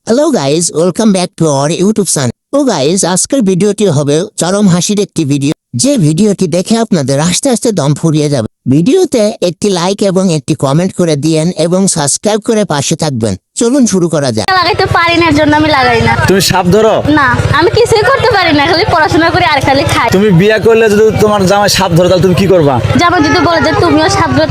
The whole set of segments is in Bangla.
Hello guys, welcome back to our YouTube channel. তো গাইজ, আজকের ভিডিওটি হবে চরম হাসির একটি ভিডিও, যে ভিডিওটি দেখে আপনাদের আস্তে আস্তে দম ফুরিয়ে যাবে। ভিডিওতে একটি লাইক এবং একটি কমেন্ট করে দিয়েন এবং সাবস্ক্রাইব করে পাশে থাকবেন। চলুন শুরু করা যাক। লাগাইতে পারি না, এর জন্য আমি লাগাই না। তুমি সাপ ধরো? না, আমি কিছুই করতে পারি না, খালি পড়াশোনা করি আর খালি খাই। তুমি বিয়ে করলে যদি তোমার জামাই সাপ ধরে তাহলে তুমি কি করবা? জামাই যদি বলে যে তুমিও সাপ ধরো,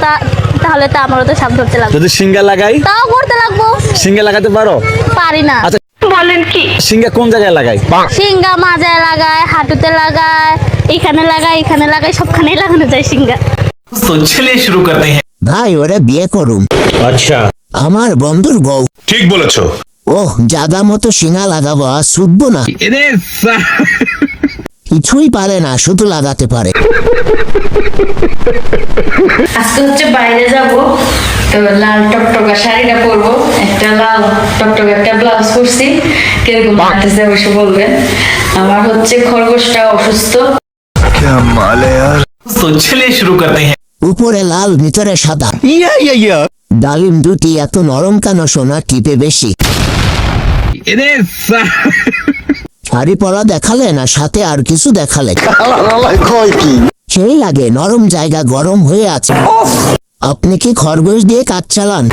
তাহলে তো আমারও তো সাপ ধরতে লাগবে। যদি সিঙ্গা লাগাই? তাও করতে লাগবো। সিঙ্গা লাগাতে পারো? পারি না। আচ্ছা, বলেন কি? সিঙ্গা কোন জায়গায় লাগাই? সিঙ্গা মাজায় লাগায়, হাঁটুতে লাগায়, এখানে লাগায়, সবখানেই লাগানো যায় সিঙ্গা। तो चलिए शुरू करते हैं। ভাই, ওরা বিয়ে করুম। अच्छा, আমার বন্ধুর বউ। ठीक बोलेছো। ওহ, জাগা মতো সিঙ্গা লাগাবো আর শুধবো না। কিছুই পারে না, শুধু লাগাতে পারে। আজকে হচ্ছে বাইরে যাব, তো লাল টকটকা শাড়িটা পরবো, একটা লাল টকটকা একটা ব্লাউজ পরছি। কিরকম লাগতেছে অবশ্য বলবেন। আমার হচ্ছে খরগোশটা অসুস্থ। तो चलिए शुरू करते हैं। উপরে লাল, ভিতরে সাদা। ডালিম দুটি এত নরম কেন সোনা, টিপে বেশি। শাড়ি পরা দেখালে না, সাথে আর কিছু দেখালে সেই লাগে। নরম জায়গা গরম হয়ে আছে। আপনি কি খরগোশ দিয়ে কাজ চালান?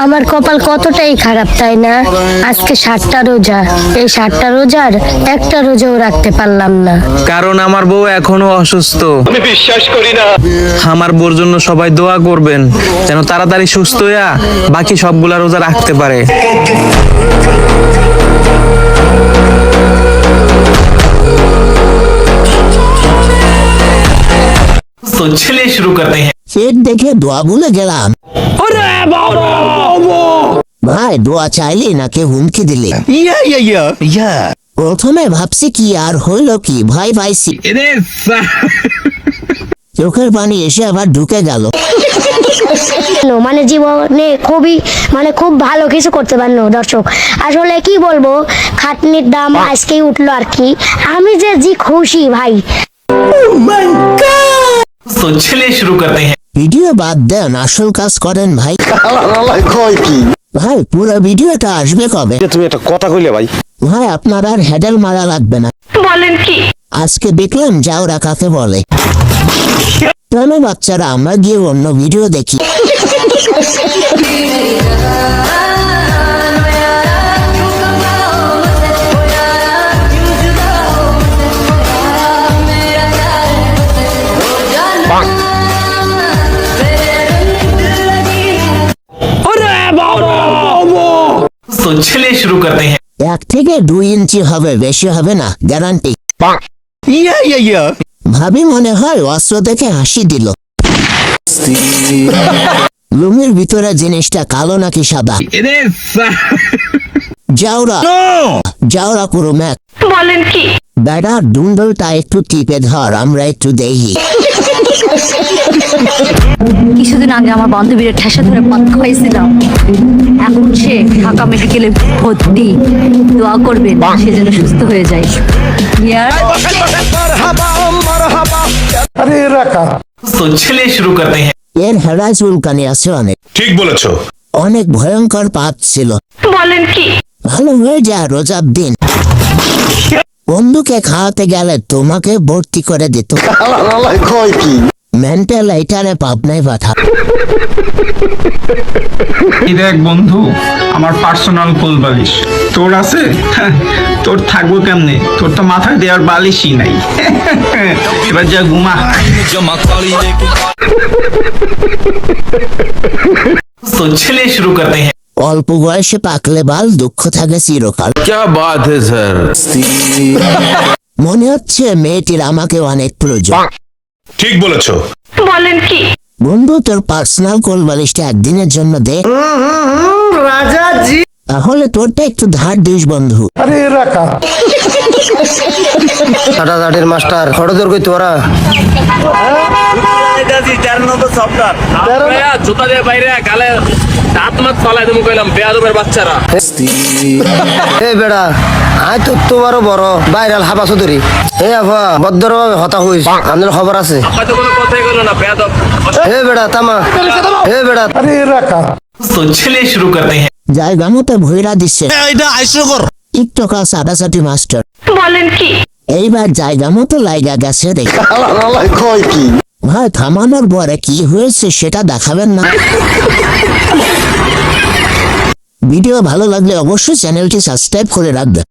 আমার কপাল কতটাই খারাপ, তাই না? আজকে 7টা রোজা, এই 7টা রোজার একটা রোজাও রাখতে পারলাম না, কারণ আমার বউ এখনো অসুস্থ। আমি বিশ্বাস করি না। আমার বউর জন্য সবাই দোয়া করবেন যেন তাড়াতাড়ি সুস্থ হইয়া বাকি সবগুলা রোজা রাখতে পারে। तो चलिए शुरू करते हैं। পেট দেখে দোয়া ভুলে গেলাম। ভাই, দোয়া চাইলি নাকি হুমকি দিলি? প্রথমে ভাবছি কি আর হইল কি, ভয় পাইছি। চোখের পানি এসে আবার ঢুকে গেল। মানে জীবনে খুব ভালো কিছু করতে পারলো। দর্শক, আসলে কি বলবো, খাটনির দাম আজকেই উঠলো আর কি। আমি যে খুশি ভাই। तो चलिए शुरू करते हैं। ভিডিও বাদ দেন, আসল কাজ করেন ভাই। ভাই, পুরো ভিডিওটা আসবে কবে? তুমি একটা কথা কইলে ভাই। ভাই, আপনার আর হেডেল মারা লাগবে না। বলেন কি? আজকে দেখলাম যাওরা কাকে বলে। চলো বাচ্চারা, আমরা গিয়ে অন্য ভিডিও দেখি। तो चलिए शुरू करते हैं। 1 থেকে 2 ইঞ্চি হবে, বেশি হবে না, গ্যারান্টি। ভাবি মনে হয় অস্ত্র দেখে হাসি দিল। লুঙ্গির ভিতরে জিনিসটা কালো নাকি সাদা? যাওরা পুরো ম্যাক। বলেন কি? বেড়া, ডুন্ডলটা একটু টিপে ধর, আমরা একটু দেখি। কিছুদিন আগে আমার বান্ধবীরা ঠেসা ধরে পাত খাইছিলাম, এখন সে ঢাকা মেডিকেলে ভর্তি। দোয়া করবেন সে যেন সুস্থ হয়ে যায়। तो चलिए शुरू करते हैं। এর হেরাজ চুলকানি আছে অনেক। ठीक बोलेছো। অনেক ভয়ঙ্কর পাত ছিল। বলেন কি? ভালো হয়ে যায় রোজার দিন। বন্ধুকে খাওয়াতে গেলে তোমাকে ভর্তি করে দিত। মেন্টাল এইটারে পাবনায় পাঠা। দেখ বন্ধু, আমার পার্সোনাল কোল বালিশ তোর আছে? তোর থাকবো কেমনে? তোর তো মাথায় দেওয়ার বালিশই নাই। এবার যা ঘুমা। तो चलिए शुरू करते हैं। অল্প বয়সে পাকলে বাল, দুঃখ থাকে চিরকাল। क्या बात है सर। মনে হচ্ছে মেয়েটির আমাকে অনেক প্রয়োজন। ठीक बोलेছো। বলেন কি? বন্ধু, তোর পার্সোনাল কোল বালিশটা একদিনের জন্য দে। তাহলে তোরটা একটু ধার দিস বন্ধু। মাস্টার খড়দর কই তোরা? জুতা দিয়ে বাইরে গালে দাঁত মাত ফালাই তুমি কইলাম বেয়াদবের বাচ্চারা। এই বেড়া, আয় তো তোমারও বড় ভাইরাল হাবা চৌধুরী। এই আভা ভদ্রভাবে হতা হইস, আমাদের খবর আছে। হয়তো কোনো কথাই কইলো না বেয়াদব। হে বেড়া তামা, হে বেড়া तो चलिए शुरू करते हैं। জায়গা মতো ভৈরা দিচ্ছে টিকটকার সাদাসাটি মাস্টার বলেন কি? এইবার জায়গা মতো লাইগা গেছে দেখে ভাই থামানোর পরে কি হয়েছে সেটা দেখাবেন না। ভিডিও ভালো লাগলে অবশ্যই চ্যানেলটি সাবস্ক্রাইব করে রাখবেন।